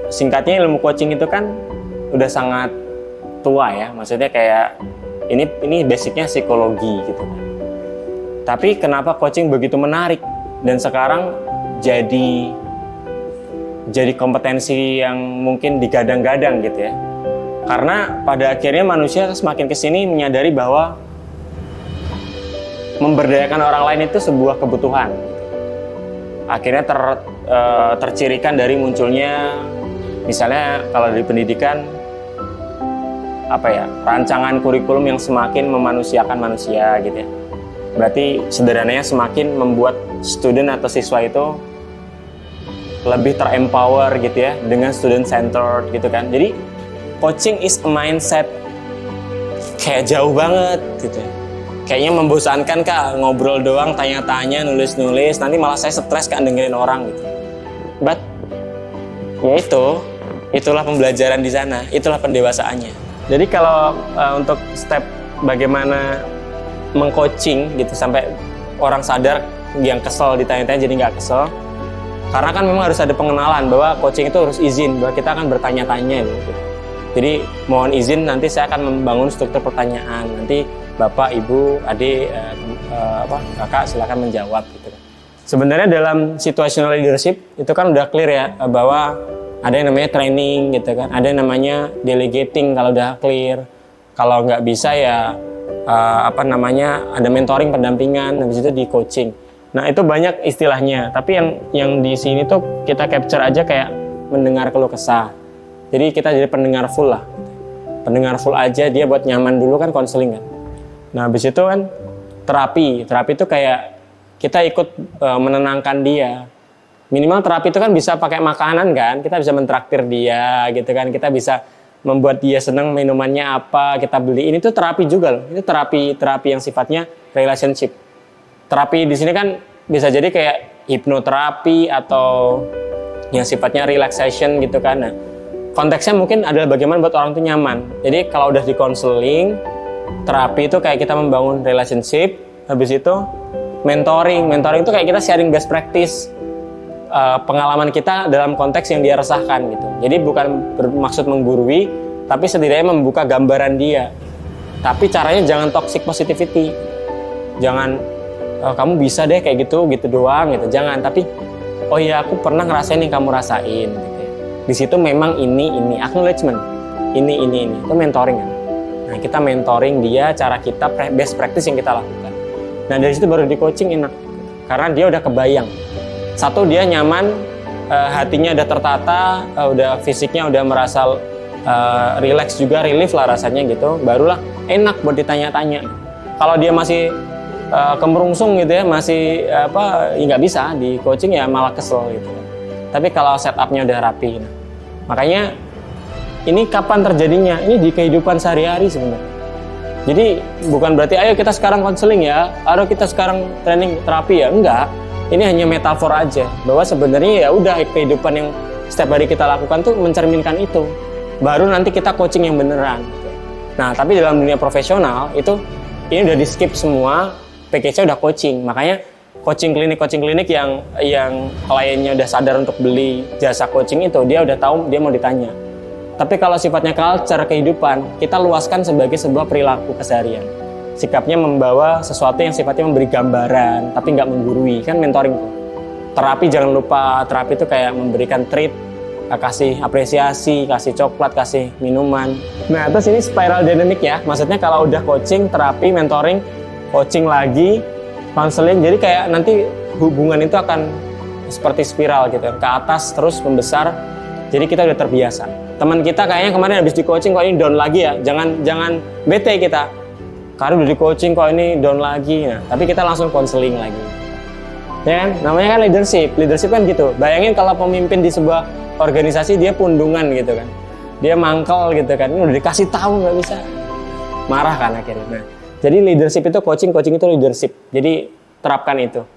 Singkatnya ilmu coaching itu kan udah sangat tua ya, maksudnya kayak ini basicnya psikologi gitu kan. Tapi kenapa coaching begitu menarik dan sekarang jadi kompetensi yang mungkin digadang-gadang gitu ya? Karena pada akhirnya manusia semakin kesini menyadari bahwa memberdayakan orang lain itu sebuah kebutuhan. Akhirnya tercirikan dari munculnya, misalnya kalau di pendidikan, rancangan kurikulum yang semakin memanusiakan manusia gitu ya. Berarti sederhananya semakin membuat student atau siswa itu lebih terempower gitu ya, dengan student centered gitu kan. Jadi coaching is a mindset kayak jauh banget gitu ya. Kayaknya membosankan Kak, ngobrol doang, tanya-tanya, nulis-nulis, nanti malah saya stres Kak dengerin orang gitu. But ya itulah pembelajaran di sana, itulah pendewasaannya. Jadi kalau untuk step bagaimana mengcoaching gitu sampai orang sadar, yang kesel ditanya-tanya jadi nggak kesel, karena kan memang harus ada pengenalan bahwa coaching itu harus izin, bahwa kita akan bertanya-tanya gitu. Jadi mohon izin, nanti saya akan membangun struktur pertanyaan, nanti Bapak, Ibu, Adik, Kakak silakan menjawab gitu. Sebenarnya dalam situational leadership itu kan udah clear ya, bahwa ada yang namanya training gitu kan, ada yang namanya delegating kalau udah clear. Kalau nggak bisa ya ada mentoring, pendampingan, habis itu di coaching. Nah itu banyak istilahnya, tapi yang di sini tuh kita capture aja kayak mendengar keluh kesah. Jadi kita jadi pendengar full lah, pendengar full aja, dia buat nyaman dulu kan konseling kan. Nah habis itu kan terapi itu kayak kita ikut menenangkan dia. Minimal terapi itu kan bisa pakai makanan kan, kita bisa mentraktir dia gitu kan, kita bisa membuat dia senang, minumannya apa kita beli. Ini tuh terapi juga loh. Itu terapi yang sifatnya relationship. Terapi di sini kan bisa jadi kayak hipnoterapi atau yang sifatnya relaxation gitu kan. Nah, konteksnya mungkin adalah bagaimana buat orang itu nyaman. Jadi kalau udah di counseling, terapi itu kayak kita membangun relationship. Habis itu mentoring itu kayak kita sharing best practice, pengalaman kita dalam konteks yang dia resahkan gitu. Jadi bukan bermaksud menggurui, tapi setidaknya membuka gambaran dia. Tapi caranya jangan toxic positivity. Jangan kamu bisa deh kayak gitu doang gitu. Jangan, tapi oh ya aku pernah ngerasain yang kamu rasain gitu ya. Di situ memang ini acknowledgement. Ini itu mentoring kan. Nah, kita mentoring dia, cara kita best practice yang kita lakukan. Nah, dari situ baru di coaching enak. Karena dia udah kebayang. Satu, dia nyaman, hatinya udah tertata, udah fisiknya udah merasa relax juga, relief lah rasanya gitu. Barulah enak buat ditanya-tanya. Kalau dia masih kemerungsung gitu ya, masih ya nggak bisa di coaching, ya malah kesel gitu. Tapi kalau setupnya udah rapi, nah, makanya ini kapan terjadinya? Ini di kehidupan sehari-hari sebenarnya. Jadi bukan berarti ayo kita sekarang konseling ya, ayo kita sekarang training terapi ya, enggak. Ini hanya metafor aja, bahwa sebenarnya ya udah kehidupan yang setiap hari kita lakukan tuh mencerminkan itu. Baru nanti kita coaching yang beneran. Nah, tapi dalam dunia profesional itu ini udah di skip semua, package-nya udah coaching. Makanya coaching klinik yang kliennya udah sadar untuk beli jasa coaching itu, dia udah tahu dia mau ditanya. Tapi kalau sifatnya culture kehidupan, kita luaskan sebagai sebuah perilaku keseharian. Sikapnya membawa sesuatu yang sifatnya memberi gambaran, tapi nggak menggurui, kan mentoring tuh. Terapi jangan lupa, terapi itu kayak memberikan treat, kasih apresiasi, kasih coklat, kasih minuman. Nah, terus ini spiral dynamic ya, maksudnya kalau udah coaching, terapi, mentoring, coaching lagi, counseling, jadi kayak nanti hubungan itu akan seperti spiral gitu, ke atas terus membesar, jadi kita udah terbiasa. Teman kita kayaknya kemarin habis di coaching kok ini down lagi ya, jangan bete kita. Karena udah di coaching kok ini down lagi. Nah, tapi kita langsung konseling lagi. Ya kan? Namanya kan leadership. Leadership kan gitu. Bayangin kalau pemimpin di sebuah organisasi dia pundungan gitu kan. Dia mangkel gitu kan. Ini udah dikasih tahu nggak bisa. Marah kan akhirnya. Nah, jadi leadership itu coaching itu leadership. Jadi terapkan itu.